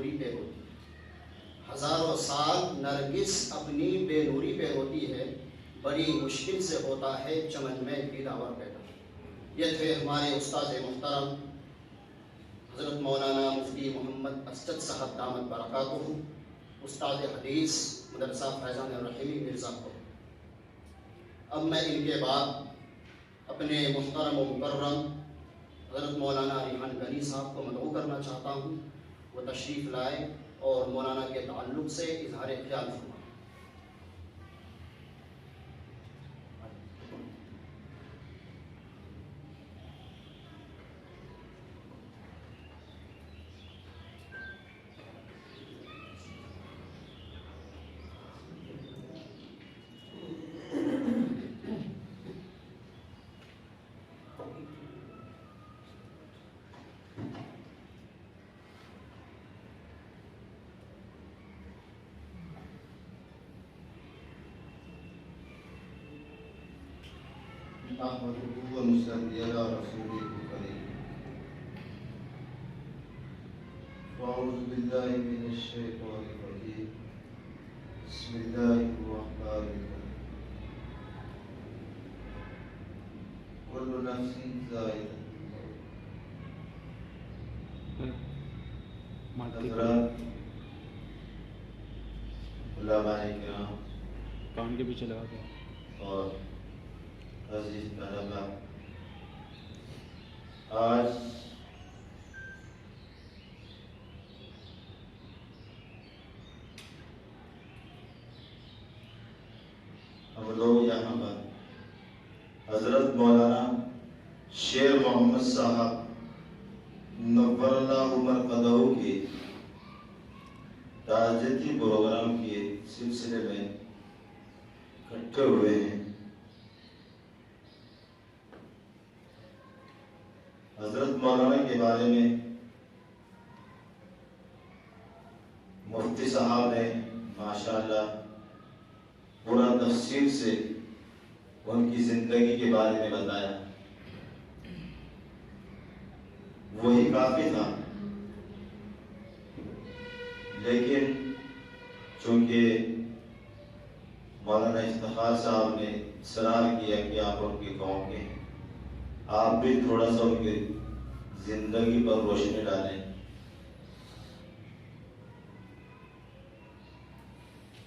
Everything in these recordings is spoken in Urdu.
نوری پہ ہوتی ہے، ہزاروں سال نرگس اپنی بے نوری پہ ہوتی ہے، بڑی مشکل سے ہوتا ہے چمن میں دیداور پیدا۔ یہ تھے ہمارے استاد محترم حضرت مولانا مفتی محمد اسجد صاحب دامت برکاتہ، استاد حدیث مدرسہ فیضان الرحیمی مرزا پور۔ اب میں ان کے بعد اپنے محترم و مکرم حضرت مولانا ریحان غنی صاحب کو مدعو کرنا چاہتا ہوں، وہ تشریف لائے اور مولانا کے تعلق سے اظہار خیال فرمائیں۔ نحمده ونصلي على رسوله الكريم أعوذ بالله من الشيطان الرجيم بسم الله الرحمن الرحيم كل نفس ذائقة الموت۔ حضرات علماء کرام کان کے پیچھے لگا دیں اور عزیز طلباء، آج ہم لوگ یہاں پر حضرت مولانا شیر محمد صاحب نور اللہ مرقدہ کے تعزیتی پروگرام کے سلسلے میں اکٹھے ہوئے ہیں۔ حضرت مولانا کے بارے میں مفتی صاحب نے ماشاءاللہ پورا تفصیل سے ان کی زندگی کے بارے میں بتایا، وہی کافی تھا، لیکن چونکہ مولانا افتخار صاحب نے اصرار کیا کہ آپ ان کے قوم کے ہیں، آپ بھی تھوڑا سا ان کی زندگی پر روشنی ڈالیں۔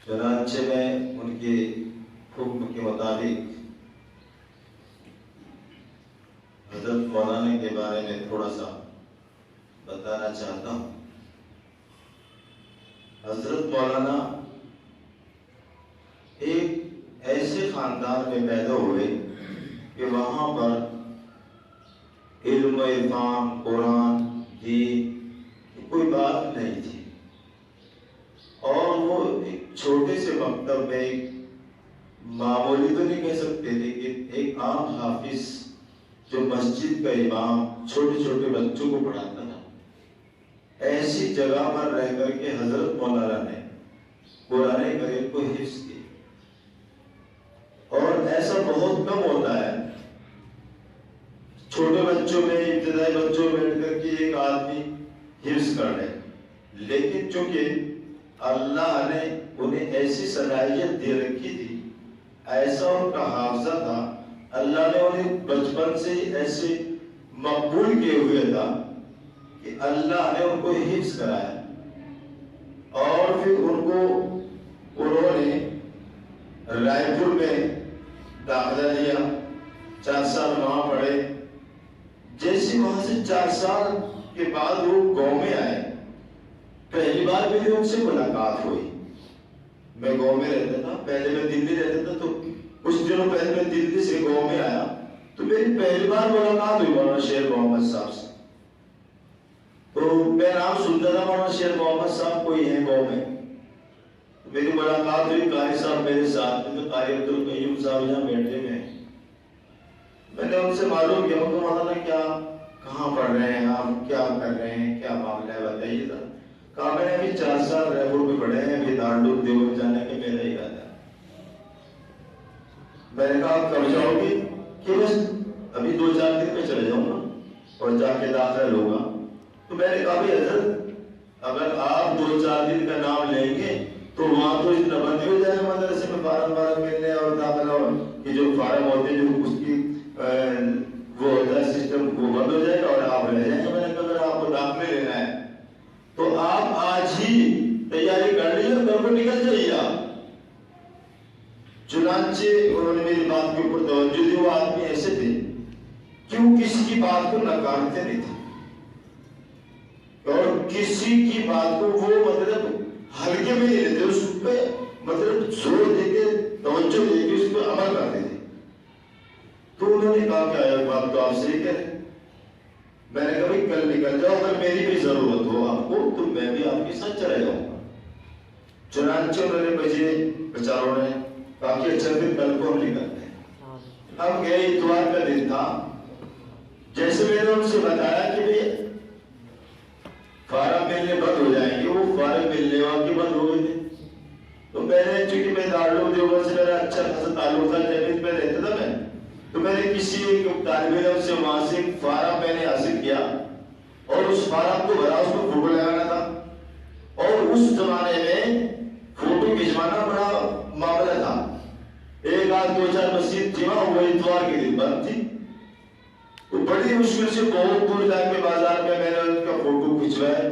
چنانچہ میں ان کے حکم کے مطابق حضرت مولانا کے بارے میں تھوڑا سا بتانا چاہتا ہوں۔ حضرت مولانا ایک ایسے خاندان میں پیدا ہوئے کہ وہاں پر علم عرفان قرآن دین کوئی بات نہیں تھی، اور وہ ایک چھوٹے سے مکتب میں ایک معمولی تو نہیں کہہ سکتے لیکن ایک عام حافظ جو مسجد کا امام چھوٹے چھوٹے بچوں کو پڑھاتا تھا، ایسی جگہ پر رہ کر کے حضرت مولانا نے قرآن کریم کو حفظ کیا، اور ایسا بہت کم ہوتا ہے چھوٹے بچوں میں ابتدائی بچوں میں بیٹھ کر کے ایک آدمی حفظ کر لے، لیکن چونکہ اللہ نے انہیں ایسی صلاحیت دے رکھی تھی، ایسا ان کا حافظہ تھا، اللہ نے انہیں بچپن سے ہی ایسے مقبول کیے ہوئے تھا کہ اللہ نے ان کو حفظ کرایا، اور پھر انہوں نے رائے پور میں داخلہ لیا، 4 سال وہاں پڑھے۔ جیسے وہاں سے 4 سال کے بعد وہ گاؤں میں آئے، پہلی بار میری ان سے ملاقات ہوئی۔ میں گاؤں میں رہتا تھا، پہلے میں دلی رہتا تھا، تو کچھ دنوں پہلے میں دلی سے گاؤں میں آیا تو میری پہلی بار ملاقات ہوئی مولانا شیر محمد صاحب سے۔ تو میں نام سنتا تھا مولانا شیر محمد صاحب کوئی ہے گاؤں میں، میری ملاقات ہوئی، قاری صاحب میرے ساتھ میں، تو قاری عبدالقیوم صاحب یہاں بیٹھے ہوئے ہیں۔ میں نے ان سے معلوم کیا کہ مولانا کیا کہاں پڑھ رہے ہیں آپ، کیا کر رہے ہیں، کیا معاملہ ہے بتائیے ذرا۔ کہا میں نے ابھی 4 سال رائے پور میں پڑھے ہیں، ابھی دارالعلوم دیوبند جانے کا میرا ارادہ ہے۔ میں نے کہا کب جاؤ گے؟ کہ بس ابھی 2-4 دن میں چلے جاؤں گا اور جا کے داخلہ لوں گا۔ تو میں نے کہا بھائی حضرت اگر آپ 2-4 دن کا نام لیں گے تو وہاں تو اتنا بند ہو جائے گا مدرسے میں فارم ملنے اور داخلہ کی جو فارم ہوتے ہیں جو اس کی وہ ہوتا ہے سسٹم وہ بند ہو جائے گا اور آپ رہ جائیں گے. میں نے کہا اگر آپ کو داخلے لینا ہے تو آپ آج ہی تیاری کر لیجیے اور گھر کو نکل جائیے آپ. چنانچہ انہوں نے میری بات کے اوپر توجہ دی. وہ آدمی ایسے تھے کہ وہ کسی کی بات کو نکارتے نہیں تھے اور کسی کی بات کو وہ مطلب ہلکے میں نہیں لیتے, اس پہ مطلب زور دے کے توجہ دے کے اس پہ عمل کرتے تھے. تو انہوں نے کہا کہ یہ بات تو آپ صحیح کہہ رہے ہیں. میں نے کہا بھائی کل نکل جاؤ, اگر میری بھی ضرورت ہو آپ کو تو میں بھی آپ کے ساتھ چلا جاؤں گا. چنانچہ انہوں نے مجھے بیچاروں نے کہا کہ اچھا پھر کل کو ہم نکلتے ہیں. ہم گئے, اتوار کا دن تھا. جیسے میں نے ان سے بتایا کہ بھائی فارم ملنے بند ہو جائیں گے, وہ فارم ملنے واقعی بند ہو گئے تھے. تو میں نے چونکہ میں دارالعلوم دیوبند سے میرا اچھا خاصا تعلق تھا, جمعیت میں رہتا تھا میں, تو میں نے کسی ایک طالب علم سے وہاں سے ایک فارم میں نے حاصل کیا اور اس فارم کو بھرا, اس کو فوٹو لگانا تھا. اور اس زمانے میں فوٹو کھنچوانا بڑا معاملہ تھا. 1-2-4 مسجد تھی وہاں, وہ اتوار کے دن بند تھی. تو بڑی مشکل سے بہت دور جا کے بازار میں نے ان کا فوٹو کھنچوایا.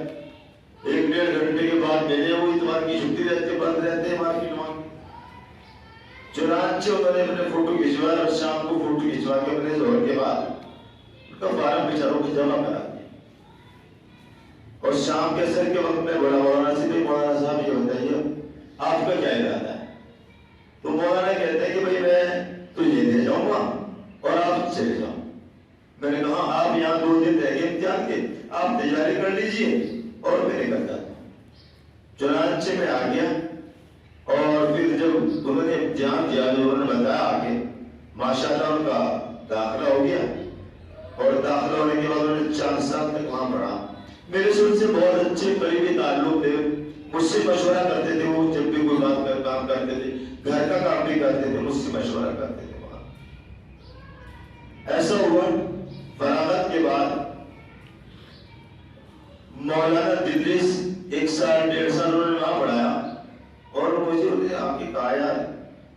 1-1.5 گھنٹے کے بعد میرے وہ اتوار کی چھٹی رہتے, بند رہتے ہیں مارکیٹ وہاں. چنانچہ انہوں نے اپنے فوٹو کھنچوایا اور شام کو فوٹو کھنچوا کے اپنے ظہر کے بعد ان کا فارم بیچاروں کو جمع کرا دیا. اور شام کے اثر کے وقت میں بولا مولانا سے, بھائی مولانا صاحب یہ بتائیے آپ کا کیا ارادہ ہے؟ تو مولانا کہتے ہیں کہ بھائی میں تو یہ دے جاؤں گا اور آپ چلے جاؤ. میں نے کہا آپ یہاں 2 دن رہ گئے امتحان کے, آپ تیاری کر لیجئے اور میں نکل جاتا ہوں. چنانچہ میں آ گیا اور پھر جب انہوں نے امتحان دیا, جو انہوں نے بتایا آگے, ماشاءاللہ ان کا داخلہ ہو گیا. اور داخلہ ہونے کے بعد انہوں نے 4 سال تک وہاں پڑھا. میرے سے ان سے بہت اچھے قریبی تعلق تھے, مجھ سے مشورہ کرتے تھے. وہ جب بھی کوئی بات کر کام کرتے تھے, گھر کا کام بھی کرتے تھے, مجھ سے مشورہ کرتے تھے. وہاں ایسا ہوا فراغت کے بعد مولانا تدریس 1 سال 1.5 سال انہوں نے وہاں پڑھایا. اور مجھے انہوں نے آ کے کہا یار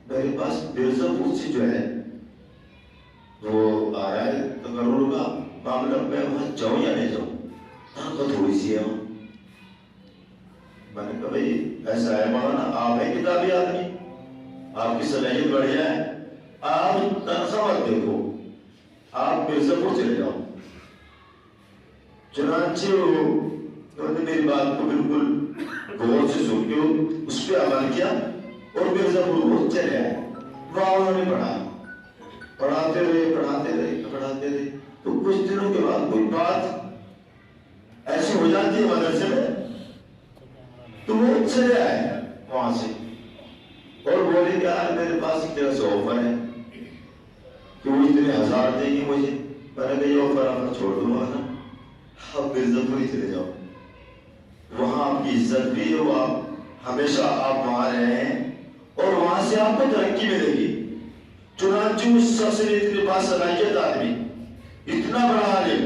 میرے پاس مرزا پور سے جو ہے وہ آ رہا ہے تقرر کا معاملہ, میں وہاں جاؤں یا نہیں جاؤں, طاقت تھوڑی سی ہے. میں نے کہا بھائی ایسا ہے مولانا, آپ ہیں کتابی آدمی, آپ کی صلاحیت بڑھیا ہے, آپ تنخواہ مت دیکھو, آپ مرزا پور چلے جاؤ. چنانچہ انہوں نے میری بات کو بالکل غور سے سن کے اس پہ عمل کیا اور مرزا پور کو چلے آئے. وہاں انہوں نے پڑھا, پڑھاتے رہے. تو کچھ دنوں کے بعد کوئی بات ایسی ہو جاتی ہے مدرسے میں, تو وہ چلے آئے وہاں سے اور بولے کہ یار میرے پاس ایک طرح سے آفر ہے کہ وہ اتنے 1000 دیں گے مجھے. میں نے کہا یہ آفر آپ چھوڑ دوں گا نا, آپ مرزا پور ہی چلے جاؤ, وہاں آپ کی عزت بھی ہے, وہ آپ ہمیشہ آپ وہاں رہے ہیں اور وہاں سے آپ کو ترقی ملے گی. چنانچہ اس شخص نے اتنے پاس صلاحیت آدمی, اتنا بڑا عالم,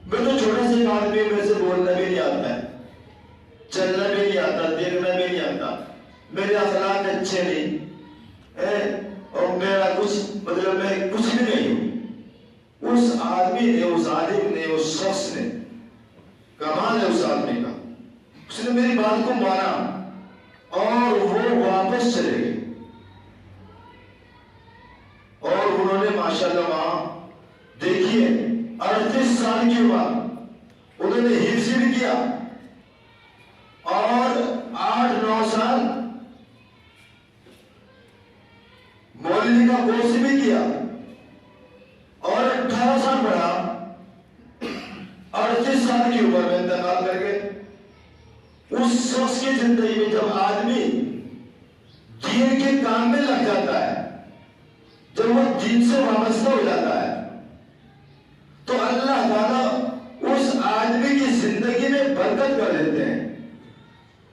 میں تو چھوٹے سے آدمی, میرے سے بولنا بھی نہیں آتا ہے, چلنا بھی نہیں آتا, دیکھنا بھی نہیں آتا, میرے اخلاق اچھے نہیں اور میرا کچھ مطلب میں کچھ بھی نہیں ہوں. اس آدمی نے, اس عالم نے, اس شخص نے, کمال ہے اس آدمی کا, اس نے میری بات کو مانا اور وہ واپس چلے گئے. اور انہوں نے ماشاءاللہ وہاں دیکھیے 38 سال کی عمر انہوں نے حفظ بھی کیا اور 8-9 سال مولوی کا کورس بھی کیا اور 18 سال پڑھا. 38 سال کی عمر میں انتقال کر گئے. اس شخص کی زندگی میں جب آدمی دین کے کام میں لگ جاتا ہے, جب وہ دین سے وابستہ ہو جاتا ہے, تو اللہ تعالیٰ اس آدمی کی زندگی میں برکت کر دیتے ہیں.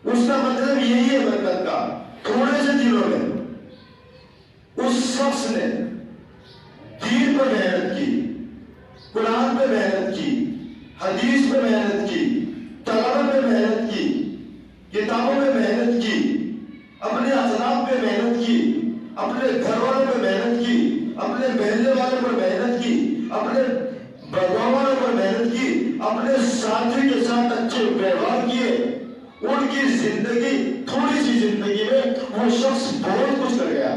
اس کا مطلب یہی ہے برکت کا. تھوڑے سے دنوں میں اس شخص نے دین پر محنت کی, قرآن پہ محنت کی, حدیث پہ محنت کی, تلاوت پہ محنت کی, کتابوں میں محنت کی، اپنے اخلاق پہ محنت کی، اپنے گھر والوں پہ محنت کی، اپنے محلے والوں پر محنت کی، اپنے بڑوں والوں پر محنت کی، اپنے ساتھی کے ساتھ اچھے ویوہار کیے، ان کی زندگی، تھوڑی سی زندگی میں وہ شخص بہت کچھ کر گیا۔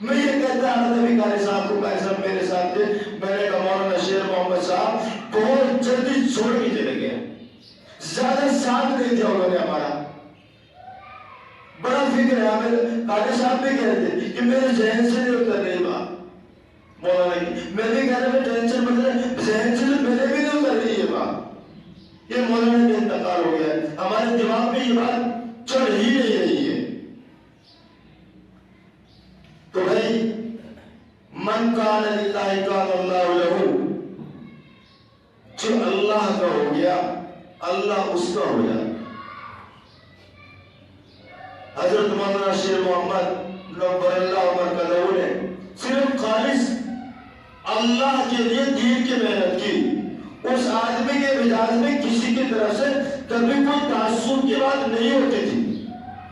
میں یہ کہتا ہوں نبی قاری صاحب کو، قاری صاحب میرے ساتھ تھے، میں نے کہا مولانا شیر محمد صاحب بہت جلدی چھوڑ کے چلے گئے، زیادہ ساتھ نہیں دیا انہوں نے ہمارا، بڑا فکر ہے ہمیں۔ قاری صاحب بھی کہہ رہے تھے کہ میرے ذہن سے نہیں اتر رہی بات مولانا کی، میں بھی کہہ رہا میں ٹینشن بن رہا ہے، ذہن سے میرے بھی نہیں اتر رہی ہے بات، یہ مولانا کا انتقال ہو گیا ہے، ہمارے دماغ میں یہ بات چڑھ ہی نہیں رہی ہے۔ تو بھائی من کان للہ کان اللہ لہ، جو اللہ کا ہو گیا اللہ اس کا ہو جائے۔ حضرت مولانا شیر محمد نور اللہ عمر قدر نے صرف خالص اللہ کے لیے دین کی محنت کی، اس آدمی کے مزاج میں کسی کی طرف سے کبھی کوئی تعصب کی بات نہیں ہوتی تھی،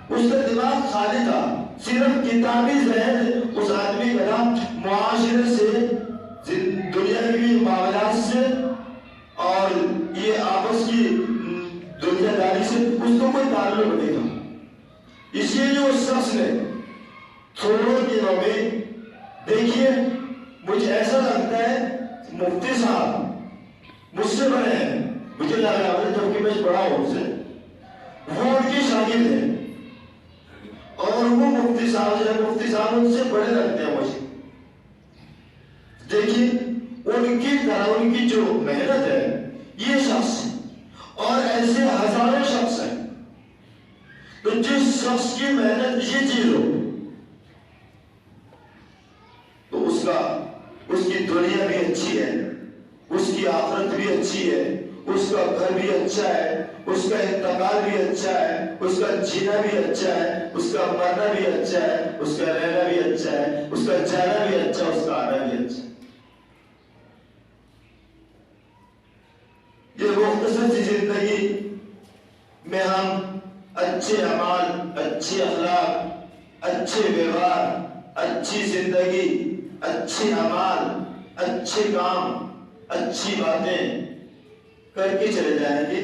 اس کا دماغ خالی تھا، صرف کتابی ذہن اس آدمی کا تھا، معاشرے سے، دنیا کی معاملات سے اور یہ آپس کی دنیا داری سے اس کو کوئی تعلق نہیں تھا۔ اس لیے جو اس شخص نے تھوڑے دنوں میں، دیکھیے مجھے ایسا لگتا ہے مفتی صاحب مجھ سے بڑے ہیں، مجھے لگ رہا ہے جبکہ میں بڑا ہوں ان سے، وہ ان کی شاگرد ہے اور وہ مفتی صاحب جو ہے، مفتی صاحب ان سے بڑے لگتے ہیں مجھے۔ دیکھیے ان کی طرح ان کی جو محنت ہے یہ شخص اور ایسے ہزاروں شخص ہیں، تو جس شخص کی محنت یہ چیز ہو تو اس کی دنیا بھی اچھی ہے، اس کی آخرت بھی اچھی ہے، اس کا گھر بھی اچھا ہے، اس کا انتقال بھی اچھا ہے، اس کا جینا بھی اچھا ہے، اس کا مرنا بھی اچھا ہے، اس کا رہنا بھی اچھا ہے، اس کا جانا بھی اچھا، اس کا آنا بھی اچھا ہے۔ یہ مختصر سی زندگی میں ہم اچھے اعمال، اچھے اخلاق، اچھے ویوہار، اچھی زندگی، اچھے اعمال، اچھے کام، اچھی باتیں کر کے چلے جائیں گے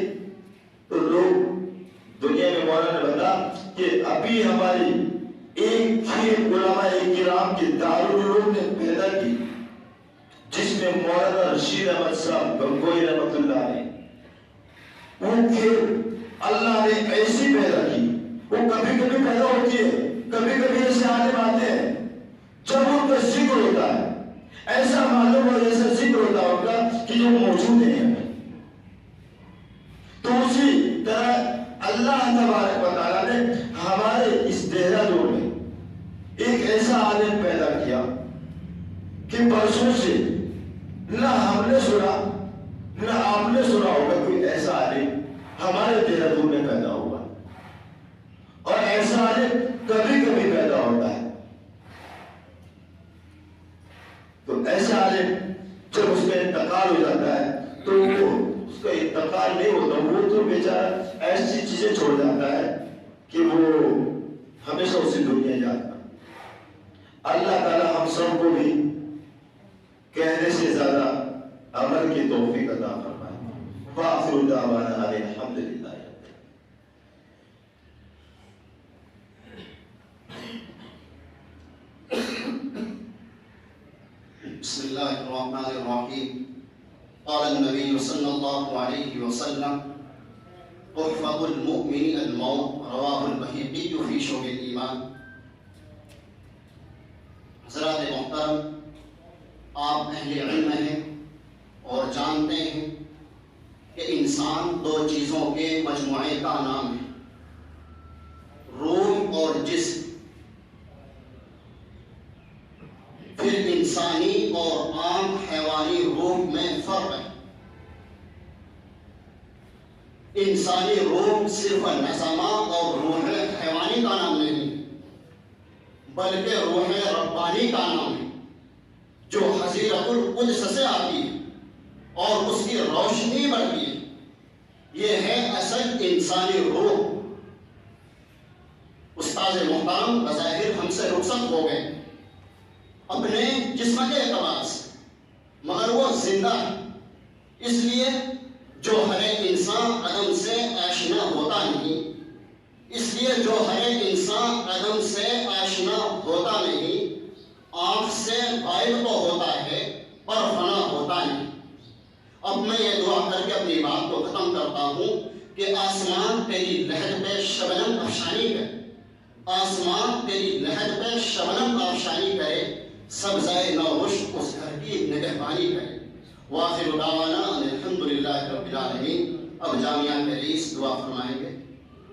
تو لوگ دنیا میں، مولانا نے بتا کہ ابھی ہماری ایک ہی علماء کرام کی دارالعلوم نے پیدا کی، جس میں مولانا رشید احمد صاحب گنگوئی رحمۃ اللہ علیہ، وہ پھر اللہ نے ایسی پیدا کی، وہ کبھی کبھی پیدا ہوتی ہے، کبھی کبھی ایسے عالم آتے ہیں جب ان کا ذکر ہوتا ہے ایسا معلوم اور ایسا ذکر ہوتا ہوگا کہ جو موجود نہیں ہے، تو اسی طرح اللہ تبارک و تعالیٰ نے ہمارے اس دہرادون میں ایک ایسا عالم پیدا کیا کہ برسوں سے نہ ہم نے سنا نہ آپ نے سنا ہوگا کوئی ایسا عالم ہمارے دہرادون میں پیدا ہوا، اور ایسا عالم کبھی کبھی پیدا ہوتا ہے۔ تو ایسا عالم جب اس کا انتقال ہو جاتا ہے تو اس کا انتقال نہیں ہوتا، وہ تو بیچارہ ایسی چیزیں چھوڑ جاتا ہے کہ وہ ہمیشہ اسی دنیا جاتا ہے۔ اللہ تعالی ہم سب کو بھی کہنے سے زیادہ عمل کی توفیق عطا فرمائے۔ وآخر دعوانا ان الحمد للہ۔ بسم اللہ الرحمن الرحیم۔ قال النبی صلی اللہ علیہ وسلم تحفظ المؤمن الموت، رواہ البیہقی فی شعب الایمان۔ حضرات محترم، آپ اہل علم ہیں اور جانتے ہیں کہ انسان دو چیزوں کے مجموعے کا نام ہے، روح اور جسم۔ پھر انسانی اور عام حیوانی روح میں فرق ہے۔ انسانی روح صرف نسمہ اور روح حیوانی کا نام نہیں بلکہ روح ربانی کا نام ہے، جو حضیرت القدس سے آتی ہے اور اس کی روشنی بڑھتی ہے۔ یہ ہے اصل انسانی روح۔ استاذ محترم بظاہر ہم سے رخصت ہو گئے اپنے جسم کے اعتبار سے، مگر وہ زندہ ہے، اس لیے جو ہر ایک انسان عدم سے آشنا ہوتا نہیں، اس لیے جو ہر ایک انسان عدم سے آشنا ہوتا نہیں، آنکھ سے غائب تو ہوتا ہے پر فنا ہوتا نہیں۔ اب میں یہ دعا کر کے اپنی بات کو ختم کرتا ہوں کہ آسمان تیری لہد پہ شبنم افشانی کرے، آسمان تیری لہد پہ شبنم افشانی کرے، سبزائے نوش اس گھر کی نگہبانی کرے۔ وآخر دعوانا الحمدللہ رب العالمین۔ اب جامعہ تحریس دعا فرمائیں گے۔